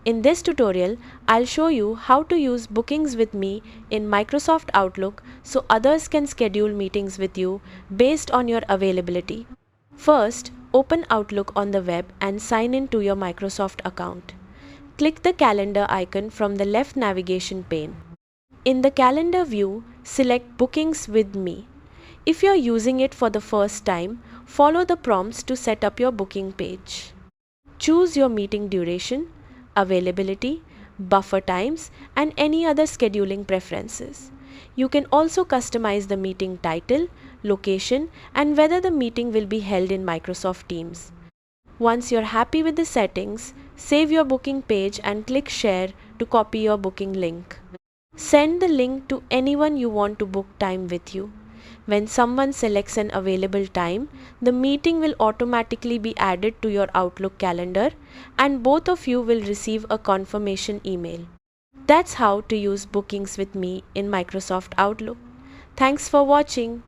In this tutorial, I'll show you how to use Bookings with Me in Microsoft Outlook so others can schedule meetings with you based on your availability. First, open Outlook on the web and sign in to your Microsoft account. Click the calendar icon from the left navigation pane. In the calendar view, select Bookings with Me. If you're using it for the first time, follow the prompts to set up your booking page. Choose your meeting duration, availability, buffer times, and any other scheduling preferences. You can also customize the meeting title, location, and whether the meeting will be held in Microsoft Teams. Once you're happy with the settings, save your booking page and click Share to copy your booking link. Send the link to anyone you want to book time with you. When someone selects an available time, the meeting will automatically be added to your Outlook calendar and both of you will receive a confirmation email. That's how to use Bookings with Me in Microsoft Outlook. Thanks for watching.